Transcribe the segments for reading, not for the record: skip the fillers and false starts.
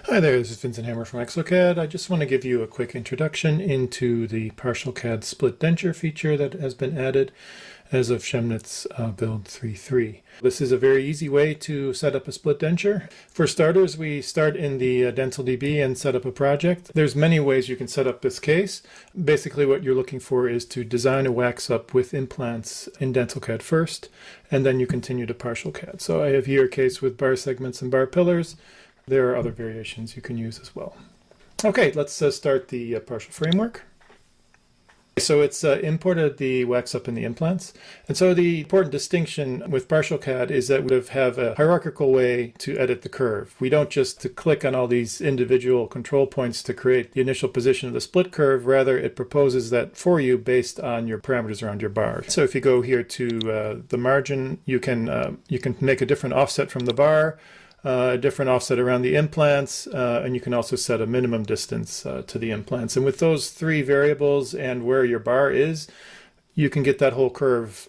Hi there, this is Vincent Hammer from ExoCAD. I just want to give you a quick introduction into the PartialCAD split denture feature that has been added as of Chemnitz build 3.3. This is a very easy way to set up a split denture. For starters, we start in the DentalDB and set up a project. There's many ways you can set up this case. Basically what you're looking for is to design a wax up with implants in DentalCAD first, and then you continue to PartialCAD. So I have here a case with bar segments and bar pillars. There are other variations you can use as well. Okay, let's start the partial framework. So it's imported the wax up in the implants. And so the important distinction with PartialCAD is that we have a hierarchical way to edit the curve. We don't just click on all these individual control points to create the initial position of the split curve. Rather, it proposes that for you based on your parameters around your bar. So if you go here to the margin, you can make a different offset from the bar, a different offset around the implants, and you can also set a minimum distance to the implants. And with those three variables and where your bar is, you can get that whole curve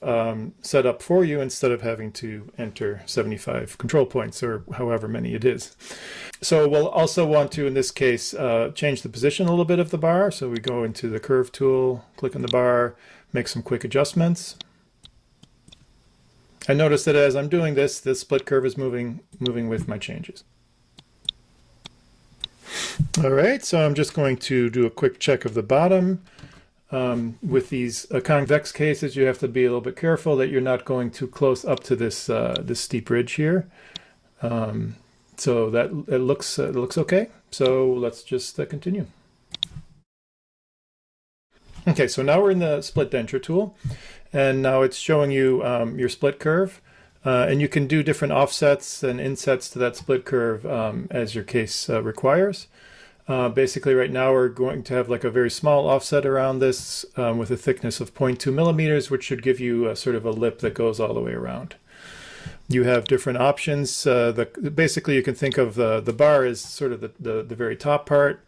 set up for you instead of having to enter 75 control points or however many it is. So we'll also want to, in this case, change the position a little bit of the bar. So we go into the curve tool, click on the bar, make some quick adjustments. I notice that as I'm doing this, the split curve is moving with my changes. All right, so I'm just going to do a quick check of the bottom. With these convex cases, you have to be a little bit careful that you're not going too close up to this this steep ridge here. So that it looks okay. So let's just continue. Okay, so now we're in the split denture tool, and now it's showing you your split curve, and you can do different offsets and insets to that split curve as your case requires. Basically right now we're going to have like a very small offset around this with a thickness of 0.2 millimeters, which should give you a sort of a lip that goes all the way around. You have different options. Basically you can think of the bar as sort of the very top part.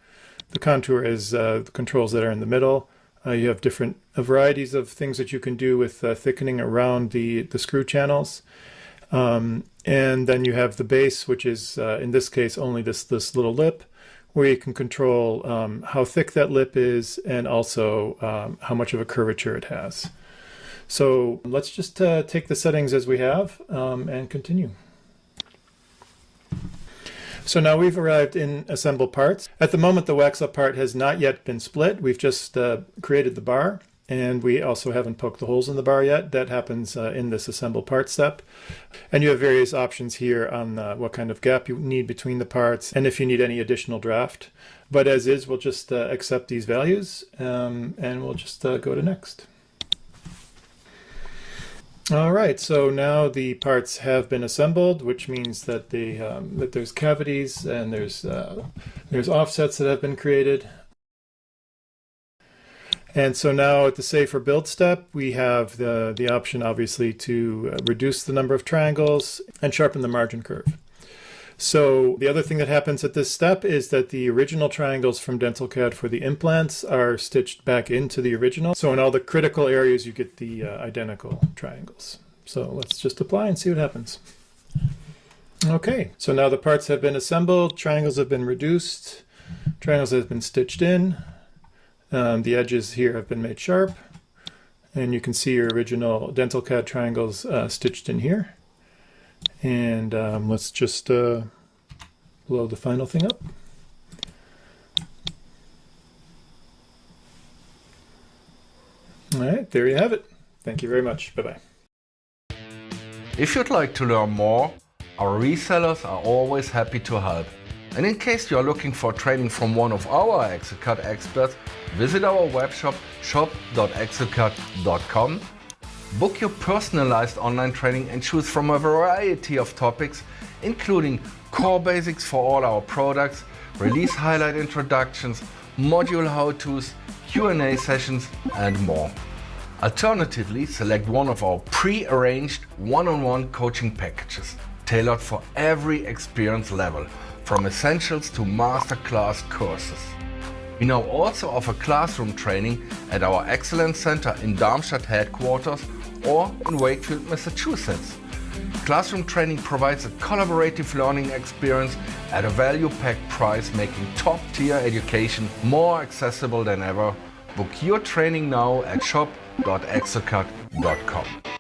The contour is the controls that are in the middle. You have different varieties of things that you can do with thickening around the screw channels. And then you have the base, which is, in this case, only this little lip, where you can control how thick that lip is and also how much of a curvature it has. So let's just take the settings as we have and continue. So now we've arrived in assemble parts. At the moment, the wax up part has not yet been split. We've just created the bar, and we also haven't poked the holes in the bar yet. That happens in this assemble part step. And you have various options here on what kind of gap you need between the parts and if you need any additional draft. But as is, we'll just accept these values and we'll just go to next. All right, so now the parts have been assembled, which means that that there's cavities and there's offsets that have been created. And so now at the save for build step, we have the option obviously to reduce the number of triangles and sharpen the margin curve. So the other thing that happens at this step is that the original triangles from DentalCAD for the implants are stitched back into the original. So in all the critical areas, you get the identical triangles. So let's just apply and see what happens. Okay, so now the parts have been assembled, triangles have been reduced, triangles have been stitched in, the edges here have been made sharp, and you can see your original DentalCAD triangles stitched in here. And let's just blow the final thing up. All right, there you have it. Thank you very much. Bye-bye. If you'd like to learn more, our resellers are always happy to help. And in case you are looking for training from one of our ExoCAD experts, visit our webshop shop.exocad.com. Book your personalized online training and choose from a variety of topics, including core basics for all our products, release highlight introductions, module how-tos, Q&A sessions, and more. Alternatively, select one of our pre-arranged one-on-one coaching packages, tailored for every experience level, from essentials to masterclass courses. We now also offer classroom training at our Excellence Center in Darmstadt headquarters or in Wakefield, Massachusetts. Classroom training provides a collaborative learning experience at a value-packed price, making top-tier education more accessible than ever. Book your training now at shop.exocad.com.